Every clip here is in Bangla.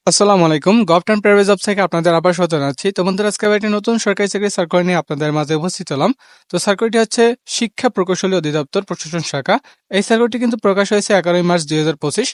আসসালামু আলাইকুম। গভর্নমেন্ট প্রাইভেট জব থেকে আপনাদের আবার স্বাগত জানাচ্ছি। তো বন্ধুরা, আজকে আমি একটি নতুন সরকারি চাকরির সার্কুলার নিয়ে আপনাদের মাঝে উপস্থিত হলাম। তো সার্কুলারটি হচ্ছে শিক্ষা প্রকৌশলী অধিদপ্তর প্রশাসন শাখা। এই সার্কুলারটি কিন্তু প্রকাশ হয়েছে 11 মার্চ 2025।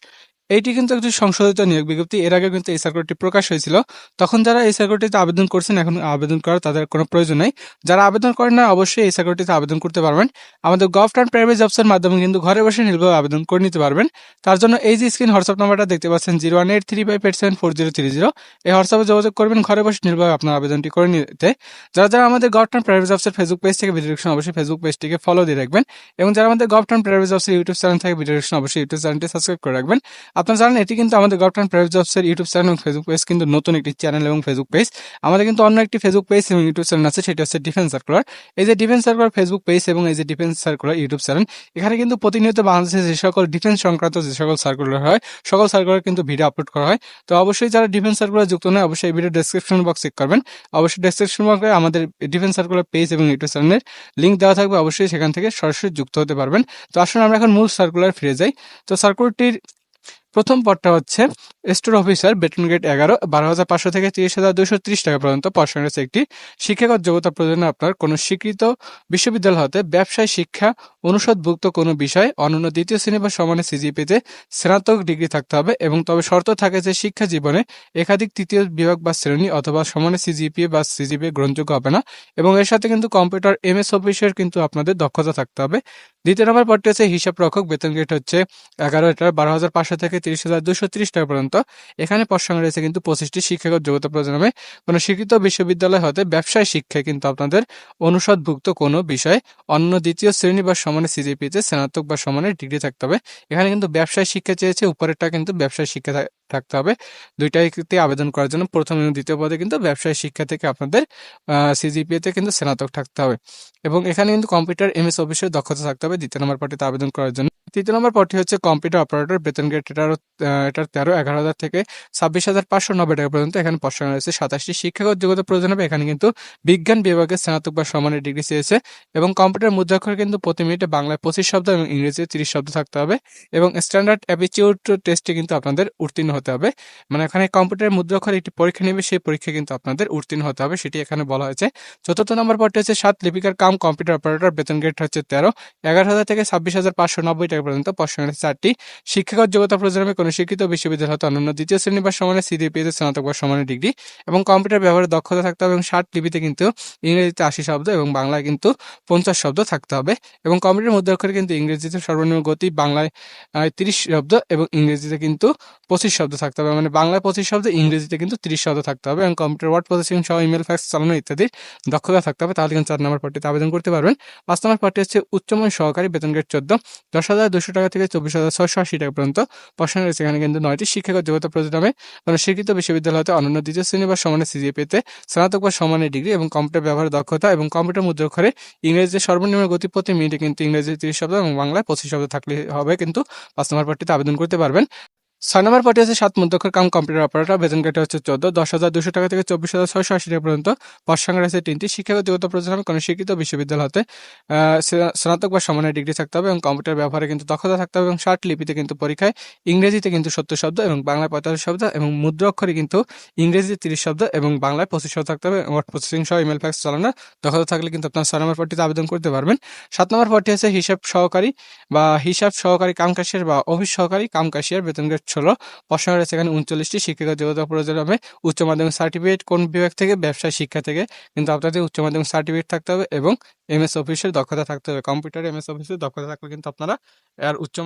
এইটি কিন্তু একটি সংশোধিত নিয়োগ বিজ্ঞপ্তি। এর আগে কিন্তু এই সার্কুলারটি প্রকাশ হয়েছিল। তখন যারা এই সার্কুলারটিতে আবেদন করছেন, এখন আবেদন করার তাদের কোনো প্রয়োজন নেই। যারা আবেদন করেন না, অবশ্যই এই সার্কুলারটিতে আবেদন করতে পারবেন। আমাদের গভর্নমেন্ট প্রাইভেট জবসের মাধ্যমে কিন্তু ঘরে বসে নির্ভয়ে আবেদন করে নিতে পারবেন। তার জন্য এই যে স্ক্রিন হোয়াটসঅ্যাপ নাম্বারটা দেখতে পাচ্ছেন 01835874030, এই হোয়াটসঅ্যাপে যোগাযোগ করবেন ঘরে বসে নির্ভয়ে আপনার আবেদনটি করে নিতে। যারা আমাদের গভর্নমেন্ট প্রাইভেট জবসের ফেসবুক পেজ থেকে ভিডিও ডিসক্রিপশন অবশ্যই ফেসবুক পেজটিকে ফলো দিয়ে রাখবেন, এবং যারা আমাদের গভর্নমেন্ট প্রাইভেট জবসের ইউটিউব চ্যানেল থেকে ভিডিও ডিসক্রিপশন অবশ্যই ইউটিউব চ্যানেলটি সাবস্ক্রাইব করে রাখবেন। আপনারা জানেন এটি কিন্তু আমাদের গভর্নমেন্ট প্রাইভেট জবসের ইউটিউব চ্যানেল এবং ফেসবুক পেজ কিন্তু নতুন একটি চ্যানেল এবং ফেসবুক পেজ। আমাদের কিন্তু অন্য একটি ফেসবুক পেজ এবং ইউটিউব চ্যানেল আছে, সেটা হচ্ছে ডিফেন্স সার্কুলার। এই যে ডিফেন্স সার্কুলার ফেসবুক পেজ এবং এই যে ডিফেন্স সার্কুলার ইউটিউব চ্যানেল, এখানে কিন্তু প্রতিনিয়ত বাংলাদেশে যে সকল ডিফেন্স সংক্রান্ত যে সকল সার্কুলার হয়, সকল সার্কুলার কিন্তু ভিডিও আপলোড করা হয়। তো অবশ্যই যারা ডিফেন্স সার্কুলার যুক্ত নয়, অবশ্যই এই ভিডিও ডেসক্রিপশন বক্স চেক করবেন। অবশ্যই ডেসক্রিপশন বক্সে আমাদের ডিফেন্স সার্কুলার পেজ এবং ইউটিউব চ্যানেলের লিঙ্ক দেওয়া থাকবে, অবশ্যই সেখান থেকে সরাসরি যুক্ত হতে পারবেন। তো আসলে আমরা এখন মূল সার্কুলার ফিরে যাই। তো সার্কুলারটির প্রথম পদটা হচ্ছে স্টোর অফিসার, বেতন গ্রেড 11, 12,500 থেকে 30,230 টাকা পর্যন্ত। পড়াশোনার হচ্ছে একটি শিক্ষাগত যোগ্যতা প্রয়োজনে আপনার কোনো স্বীকৃত বিশ্ববিদ্যালয় হতে ব্যবসায় শিক্ষা অনুষদভুক্ত কোনো বিষয় অনন্য দ্বিতীয় শ্রেণী বা সমানের সিজিপিতে স্নাতক ডিগ্রি থাকতে হবে, এবং তবে শর্ত থাকে যে শিক্ষা জীবনে একাধিক তৃতীয় বিভাগ বা শ্রেণী অথবা সমানের সিজিপিএ বা সিজিপিএ গ্রহণযোগ্য হবে না, এবং এর সাথে কিন্তু কম্পিউটার এমএস অফিসের কিন্তু আপনাদের দক্ষতা থাকতে হবে। দ্বিতীয় নম্বর পদটি হচ্ছে হিসাব রক্ষক, বেতন গ্রেড হচ্ছে 11, এটা 12,500 থেকে 30,230 টাকা পর্যন্ত। এখানে পদ সংখ্যা রয়েছে কিন্তু 25টি। শিক্ষাগত যোগ্যতা প্রয়োজন হবে কোনো স্বীকৃত বিশ্ববিদ্যালয় হতে ব্যবসায় শিক্ষায় কিন্তু আপনাদের অনুষদভুক্ত কোনো বিষয় অন্য দ্বিতীয় শ্রেণী বা সমানের সিজিপিতে স্নাতক বা সমানের ডিগ্রি থাকতে হবে। এখানে কিন্তু ব্যবসায় শিক্ষা চেয়েছে, উপরেরটা কিন্তু ব্যবসায় শিক্ষা থাকতে হবে। দুইটাইতে আবেদন করার জন্য প্রথম এবং দ্বিতীয় পদে কিন্তু ব্যবসায় শিক্ষা থেকে আপনাদের সিজিপিএতে কিন্তু স্নাতক থাকতে হবে, এবং এখানে কিন্তু কম্পিউটার এমএস অফিসের দক্ষতা থাকতে হবে দ্বিতীয় নম্বর পদটিতে আবেদন করার জন্য। তৃতীয় নম্বর পদটি হচ্ছে কম্পিউটার অপারেটর, বেতন গ্রেড এটার 11,000 থেকে 26,590 টাকা পর্যন্ত। এখানে পদ সংখ্যা রয়েছে 27টি। শিক্ষাগত যোগ্যতা প্রয়োজন হবে, এখানে কিন্তু বিজ্ঞান বিভাগে স্নাতক বা সমানের ডিগ্রি চেয়েছে, এবং কম্পিউটার মুদ্রাক্ষর কিন্তু প্রতি মিনিটে বাংলায় 25 শব্দ এবং ইংরেজিতে 30 শব্দ থাকতে হবে, এবং স্ট্যান্ডার্ড অ্যাপিটিউড টেস্টে কিন্তু আপনাদের উত্তীর্ণ হতে হবে। মানে এখানে কম্পিউটার মুদ্রাক্ষর একটি পরীক্ষা নেবে, সেই পরীক্ষা কিন্তু আপনাদের উত্তীর্ণ হতে হবে, সেটি এখানে বলা হয়েছে। চতুর্থ নম্বর পদটি হচ্ছে 7 লিপিকার কাম কম্পিউটার অপারেটর, বেতন গ্রেড হচ্ছে 13, 11,000 থেকে 26,590 টাকা পর্যন্ত। পদ সংখ্যা 4টি। শিক্ষাগত যোগ্যতা প্রয়োজন হবে কোনো শিক্ষিত বিশ্ববিদ্যালয় হতে অনন্য দ্বিতীয় শ্রেণী বা সমানের সিজিপিএতে স্নাতক বা সমানের ডিগ্রি, এবং কম্পিউটার ব্যবহারের দক্ষতা থাকতে হবে, এবং 60 লিপিতে কিন্তু ইংরেজিতে 80 শব্দ এবং বাংলায় কিন্তু 50 শব্দ থাকতে হবে, এবং কম্পিউটার মুদ্রাক্ষরে কিন্তু ইংরেজিতে সর্বনিম্ন গতি, বাংলায় 30 শব্দ এবং ইংরেজিতে কিন্তু 25 শব্দ থাকতে হবে। মানে বাংলায় 25 শব্দ, ইংরেজিতে কিন্তু 30 শব্দ থাকতে হবে, এবং কম্পিউটার ওয়ার্ড প্রসেসিং সহ ইমেল ফ্যাক্স চালানো ইত্যাদির দক্ষতা থাকতে হবে। তাহলে কিন্তু 4 নম্বর পদটিতে আবেদন করতে পারবেন। 5 নম্বর পদটি হচ্ছে উচ্চমান সহকারী, বেতন গ্রেড 14, 10,200 টাকা থেকে 24,680 টাকা পর্যন্ত। পড়াশোনা রয়েছে এখানে কিন্তু 9টি। শিক্ষাগত যোগ্যতা প্রয়োজন হবে কোনো স্বীকৃত বিশ্ববিদ্যালয় হতে অনন্য দ্বিতীয় শ্রেণী বা সমানের সিজিপিএতে স্নাতক বা সমানের ডিগ্রি, এবং কম্পিউটার ব্যবহারের দক্ষতা, এবং কম্পিউটার মুদ্রাক্ষরে ইংরেজিতে সর্বনিম্ন গতি প্রতি মিনিটে কিন্তু ইংরেজিতে 30 শব্দ এবং বাংলায় 25 শব্দ থাকলে হবে, কিন্তু 5 নম্বর পদটিতে আবেদন করতে পারবেন। 6 নম্বর পদটি হচ্ছে 7 মুদ্রাক্ষর কাম কম্পিউটার অপারেটর, বেতন গ্রেড হচ্ছে 14, 10,200 টাকা থেকে 24,680 টাকা পর্যন্ত। পদ সংখ্যা রয়েছে 3টি। শিক্ষাগত যোগ্যতা প্রয়োজন হবে কোনো স্বীকৃত বিশ্ববিদ্যালয় হতে স্নাতক বা সমানের ডিগ্রি থাকতে হবে, এবং কম্পিউটার ব্যবহারে কিন্তু দক্ষতা থাকতে হবে, এবং 60 লিপিতে কিন্তু পরীক্ষায় ইংরেজিতে কিন্তু 70 শব্দ এবং বাংলায় 45 শব্দ, এবং মুদ্রাক্ষরে কিন্তু ইংরেজিতে 30 শব্দ এবং বাংলায় 25 শব্দ থাকতে হবে, ওয়ার্ড প্রসেসিং সহ ইমেল ফ্যাক্স চালানোর দক্ষতা থাকলে কিন্তু আপনার 6 নম্বর পদটিতে আবেদন করতে পারবেন। 7 নম্বর পদটি হচ্ছে হিসাব সহকারী বা হিসাব সহকারী কাম কাশিয়ার বা অফিস সহকারী কাম কাশিয়ার, বেতন গ্রেড 16, পড়াশোনা রয়েছে এখানে 39টি। শিক্ষাগত যোগ্যতা প্রয়োজন হবে উচ্চ মাধ্যমিক সার্টিফিকেট কোন বিভাগ থেকে, ব্যবসায় শিক্ষা থেকে কিন্তু আপনাদের উচ্চ মাধ্যমিক সার্টিফিকেট থাকতে হবে, এবং এমএস অফিসের দক্ষতা থাকতে হবে। কম্পিউটার এমএস অফিসের দক্ষতা থাকলে কিন্তু আপনারা আর উচ্চ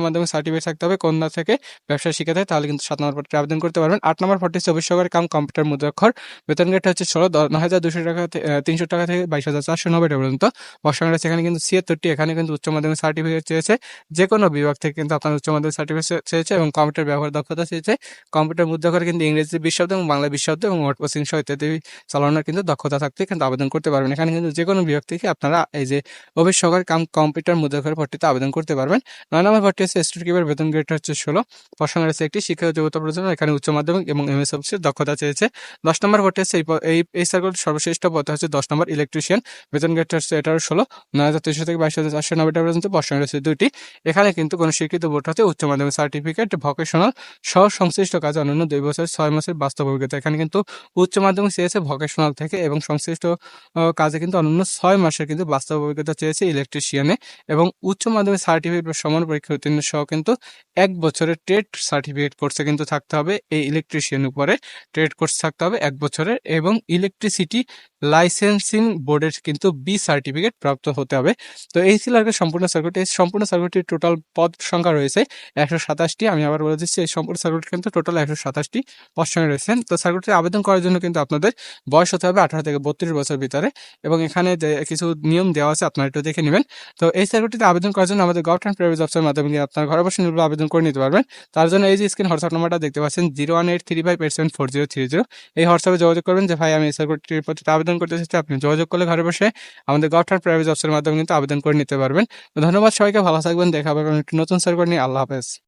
মাধ্যমিক সার্টিফিকেট থাকতে হবে কন্যা থেকে, ব্যবসায় শিক্ষা থেকে, তাহলে কিন্তু 7 নম্বর পদে আবেদন করতে পারবেন। 8 নম্বর পদটি হচ্ছে অফিস সহকারী কাম কম্পিউটার মুদ্রাক্ষর, বেতন গ্রেড হচ্ছে 16, 9,200 টাকা 300 টাকা থেকে 22,490 টাকা পর্যন্ত। পড়াশোনা রয়েছে এখানে কিন্তু 76টি। এখানে কিন্তু উচ্চ মাধ্যমিক সার্টিফিকেট চেয়েছে, যে কোনো বিভাগ থেকে কিন্তু আপনার উচ্চ মাধ্যমিক সার্টিফিকেট চেয়েছে, এবং কম্পিউটার ব্যবহার দক্ষতা চেয়েছে। কম্পিউটার মুদ্রাক্ষরে কিন্তু ইংরেজি 20 শব্দ এবং বাংলা 20 শব্দ এবং ওয়ার্ড প্রসেসিং সহ ইত্যাদি চালানোর কিন্তু দক্ষতা থাকতে কিন্তু আবেদন করতে পারবেন। এখানে এখানে কিন্তু যে কোনো বিভাগ থেকে আপনারা এই যে অফিস সহকারী কাম কম্পিউটার মুদ্রাক্ষর ভর্তিতে আবেদন করতে পারবেন। 9 নম্বর ভর্তি হচ্ছে স্টুডেন্ট কিপার, বেতন গ্রেড হচ্ছে 16। প্রশ্ন রয়েছে একটি শিক্ষাগত যোগ্যতা প্রয়োজন, এখানে উচ্চ মাধ্যমিক এবং এমএস অফিসের দক্ষতা চেয়েছে। 10 নম্বর ভর্তি হচ্ছে এই সার্কুলার সর্বশ্রেষ্ঠ পদ হচ্ছে 10 নম্বর ইলেকট্রিশিয়ান, বেতন গ্রেড হচ্ছে এটারও 16, 9,300 থেকে 22,490 টাকা পর্যন্ত। প্রশ্ন রয়েছে 2টি। এখানে কিন্তু কোনো স্বীকৃত বোর্ড হতে উচ্চ মাধ্যমিক সার্টিফিকেট, ভোকেশনাল সহ সংশ্লিষ্ট কাজে অন্যান্য 2 বছর 6 মাসের বাস্তব অভিজ্ঞতা। এখানে কিন্তু উচ্চ মাধ্যমিক চেয়েছে ভোকেশনাল থেকে এবং সংশ্লিষ্ট কাজে কিন্তু অন্যান্য 6 মাসের কিন্তু বাস্তব অভিজ্ঞতা চেয়েছে ইলেকট্রিশিয়ানে, এবং উচ্চ মাধ্যমিক সার্টিফিকেট বা সমান পরীক্ষা উত্তীর্ণ সহ কিন্তু 1 বছরের ট্রেড সার্টিফিকেট কোর্সে কিন্তু থাকতে হবে। এই ইলেকট্রিশিয়ান উপরে ট্রেড কোর্স থাকতে হবে 1 বছরের, এবং ইলেকট্রিসিটি লাইসেন্সিং বোর্ডের কিন্তু বি সার্টিফিকেট প্রাপ্ত হতে হবে। তো এই ছিল আর কি সম্পূর্ণ সার্কুলারটি। এই সম্পূর্ণ সার্কুলারটির টোটাল পদ সংখ্যা রয়েছে 127টি। আমি আবার বলে দিচ্ছি, এই সম্পূর্ণ সার্কুলারটি কিন্তু টোটাল 127টি পদ সংখ্যা রয়েছে। তো সার্কুলারটি আবেদন করার জন্য কিন্তু আপনাদের বয়স হতে হবে 18 থেকে 32 বছর ভিতরে, এবং এখানে যে কিছু নিয়ম দেওয়া আছে আপনারা একটু দেখে নেবেন। তো এই সার্কুলারটিতে আবেদন করার জন্য আমাদের গভর্নমেন্ট প্রাইভেট জবসের মাধ্যমে কিন্তু আপনার ঘরে বসে নির্ভুল আবেদন করে নিতে পারবেন। তার জন্য এই যে স্ক্রিন হোয়াটসঅ্যাপ নাম্বারটা দেখতে পাচ্ছেন 01835874030, এই হোয়াটসঅ্যাপে যোগাযোগ করবেন যে ভাই আমি এই সার্কুলারটির প্রতি আবেদন করতে চাচ্ছি। আপনি যোগাযোগ করলে ঘরে বসে আমাদের গভর্নমেন্ট প্রাইভেট জবসের মাধ্যমে কিন্তু আবেদন করে নিতে পারবেন। তো ধন্যবাদ সবাইকে, ভালো থাকবেন, দেখা হবে একটি নতুন সার্কুলার নিয়ে। আল্লাহ হাফেজ।